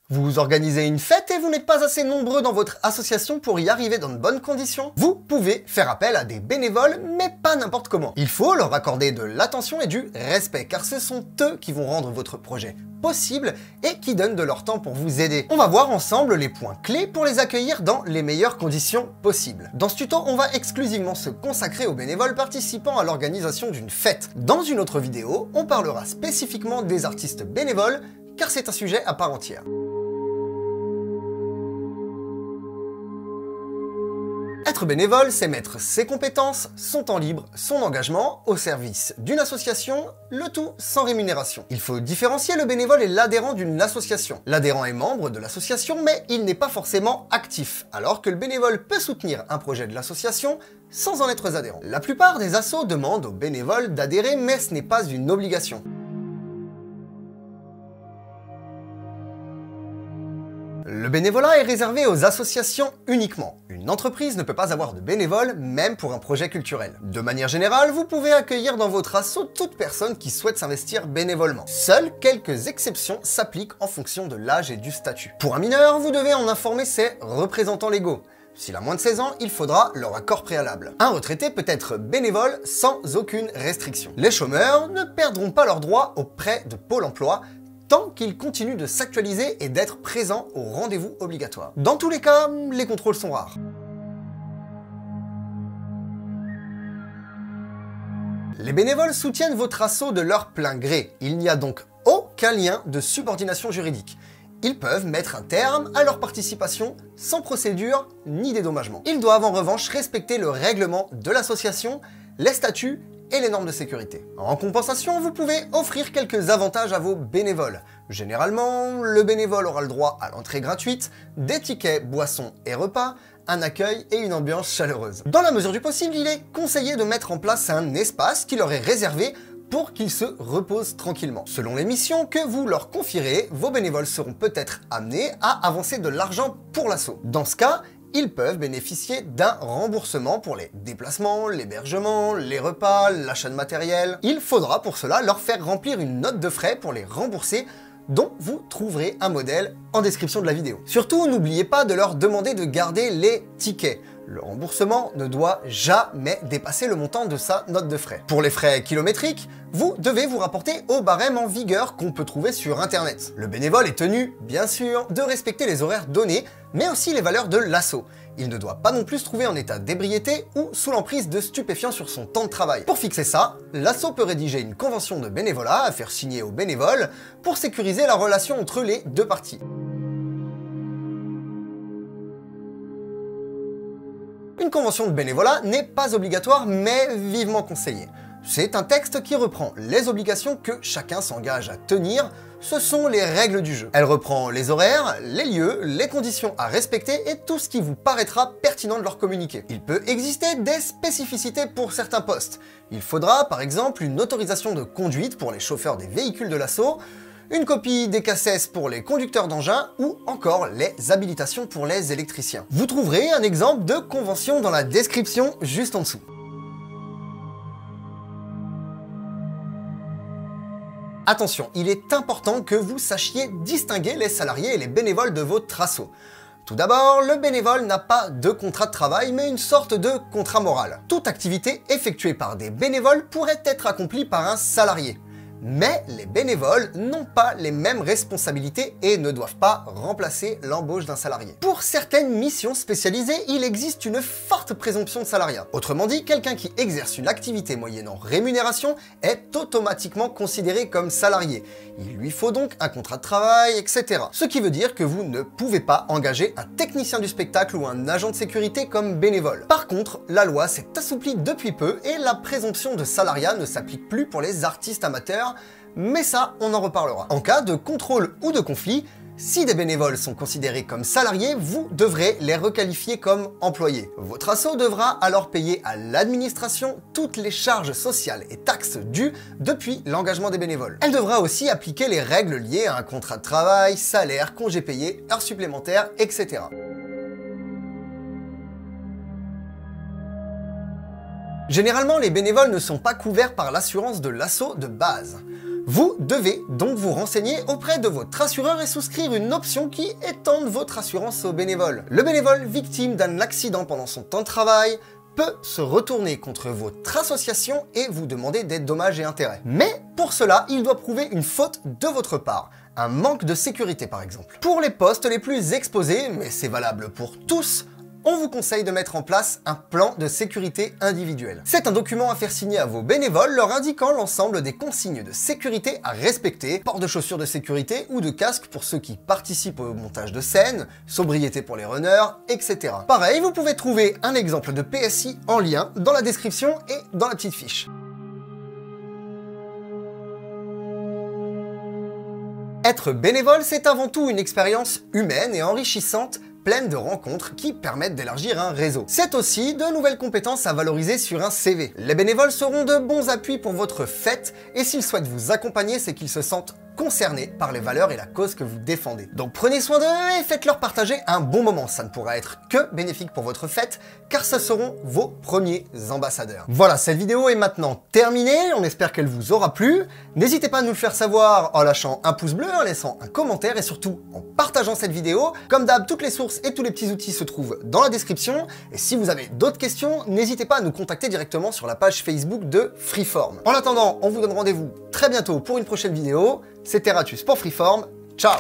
Vous organisez une fête et vous n'êtes pas assez nombreux dans votre association pour y arriver dans de bonnes conditions? Vous pouvez faire appel à des bénévoles, mais pas n'importe comment. Il faut leur accorder de l'attention et du respect, car ce sont eux qui vont rendre votre projet possible et qui donnent de leur temps pour vous aider. On va voir ensemble les points clés pour les accueillir dans les meilleures conditions possibles. Dans ce tuto, on va exclusivement se consacrer aux bénévoles participant à l'organisation d'une fête. Dans une autre vidéo, on parlera spécifiquement des artistes bénévoles, car c'est un sujet à part entière. Être bénévole, c'est mettre ses compétences, son temps libre, son engagement au service d'une association, le tout sans rémunération. Il faut différencier le bénévole et l'adhérent d'une association. L'adhérent est membre de l'association, mais il n'est pas forcément actif, alors que le bénévole peut soutenir un projet de l'association sans en être adhérent. La plupart des assos demandent aux bénévoles d'adhérer, mais ce n'est pas une obligation. Le bénévolat est réservé aux associations uniquement. Une entreprise ne peut pas avoir de bénévoles, même pour un projet culturel. De manière générale, vous pouvez accueillir dans votre asso toute personne qui souhaite s'investir bénévolement. Seules quelques exceptions s'appliquent en fonction de l'âge et du statut. Pour un mineur, vous devez en informer ses représentants légaux. S'il a moins de 16 ans, il faudra leur accord préalable. Un retraité peut être bénévole sans aucune restriction. Les chômeurs ne perdront pas leurs droits auprès de Pôle emploi, tant qu'ils continuent de s'actualiser et d'être présents aux rendez-vous obligatoires. Dans tous les cas, les contrôles sont rares. Les bénévoles soutiennent votre asso de leur plein gré. Il n'y a donc aucun lien de subordination juridique. Ils peuvent mettre un terme à leur participation sans procédure ni dédommagement. Ils doivent en revanche respecter le règlement de l'association, les statuts et les normes de sécurité. En compensation, vous pouvez offrir quelques avantages à vos bénévoles. Généralement, le bénévole aura le droit à l'entrée gratuite, des tickets, boissons et repas, un accueil et une ambiance chaleureuse. Dans la mesure du possible, il est conseillé de mettre en place un espace qui leur est réservé pour qu'ils se reposent tranquillement. Selon les missions que vous leur confierez, vos bénévoles seront peut-être amenés à avancer de l'argent pour l'asso. Dans ce cas, ils peuvent bénéficier d'un remboursement pour les déplacements, l'hébergement, les repas, l'achat de matériel. Il faudra pour cela leur faire remplir une note de frais pour les rembourser, dont vous trouverez un modèle en description de la vidéo. Surtout, n'oubliez pas de leur demander de garder les tickets. Le remboursement ne doit jamais dépasser le montant de sa note de frais. Pour les frais kilométriques, vous devez vous rapporter au barème en vigueur qu'on peut trouver sur internet. Le bénévole est tenu, bien sûr, de respecter les horaires donnés, mais aussi les valeurs de l'asso. Il ne doit pas non plus se trouver en état d'ébriété ou sous l'emprise de stupéfiants sur son temps de travail. Pour fixer ça, l'asso peut rédiger une convention de bénévolat à faire signer aux bénévoles pour sécuriser la relation entre les deux parties. Une convention de bénévolat n'est pas obligatoire, mais vivement conseillée. C'est un texte qui reprend les obligations que chacun s'engage à tenir, ce sont les règles du jeu. Elle reprend les horaires, les lieux, les conditions à respecter et tout ce qui vous paraîtra pertinent de leur communiquer. Il peut exister des spécificités pour certains postes. Il faudra par exemple une autorisation de conduite pour les chauffeurs des véhicules de l'asso, une copie des CACES pour les conducteurs d'engins ou encore les habilitations pour les électriciens. Vous trouverez un exemple de convention dans la description juste en dessous. Attention, il est important que vous sachiez distinguer les salariés et les bénévoles de votre asso. Tout d'abord, le bénévole n'a pas de contrat de travail, mais une sorte de contrat moral. Toute activité effectuée par des bénévoles pourrait être accomplie par un salarié. Mais les bénévoles n'ont pas les mêmes responsabilités et ne doivent pas remplacer l'embauche d'un salarié. Pour certaines missions spécialisées, il existe une forte présomption de salariat. Autrement dit, quelqu'un qui exerce une activité moyennant rémunération est automatiquement considéré comme salarié. Il lui faut donc un contrat de travail, etc. Ce qui veut dire que vous ne pouvez pas engager un technicien du spectacle ou un agent de sécurité comme bénévole. Par contre, la loi s'est assouplie depuis peu et la présomption de salariat ne s'applique plus pour les artistes amateurs, mais ça, on en reparlera. En cas de contrôle ou de conflit, si des bénévoles sont considérés comme salariés, vous devrez les requalifier comme employés. Votre asso devra alors payer à l'administration toutes les charges sociales et taxes dues depuis l'engagement des bénévoles. Elle devra aussi appliquer les règles liées à un contrat de travail, salaire, congés payés, heures supplémentaires, etc. Généralement, les bénévoles ne sont pas couverts par l'assurance de l'asso de base. Vous devez donc vous renseigner auprès de votre assureur et souscrire une option qui étende votre assurance aux bénévoles. Le bénévole victime d'un accident pendant son temps de travail peut se retourner contre votre association et vous demander des dommages et intérêts. Mais pour cela, il doit prouver une faute de votre part, un manque de sécurité par exemple. Pour les postes les plus exposés, mais c'est valable pour tous, on vous conseille de mettre en place un plan de sécurité individuel. C'est un document à faire signer à vos bénévoles leur indiquant l'ensemble des consignes de sécurité à respecter, port de chaussures de sécurité ou de casque pour ceux qui participent au montage de scène, sobriété pour les runners, etc. Pareil, vous pouvez trouver un exemple de PSI en lien dans la description et dans la petite fiche. Être bénévole, c'est avant tout une expérience humaine et enrichissante, pleine de rencontres qui permettent d'élargir un réseau. C'est aussi de nouvelles compétences à valoriser sur un CV. Les bénévoles seront de bons appuis pour votre fête et s'ils souhaitent vous accompagner, c'est qu'ils se sentent concernés par les valeurs et la cause que vous défendez. Donc prenez soin d'eux et faites-leur partager un bon moment. Ça ne pourra être que bénéfique pour votre fête, car ce seront vos premiers ambassadeurs. Voilà, cette vidéo est maintenant terminée, on espère qu'elle vous aura plu. N'hésitez pas à nous le faire savoir en lâchant un pouce bleu, en laissant un commentaire et surtout en partageant cette vidéo. Comme d'hab, toutes les sources et tous les petits outils se trouvent dans la description. Et si vous avez d'autres questions, n'hésitez pas à nous contacter directement sur la page Facebook de Freeform. En attendant, on vous donne rendez-vous très bientôt pour une prochaine vidéo. C'était Ratus pour Freeform. Ciao!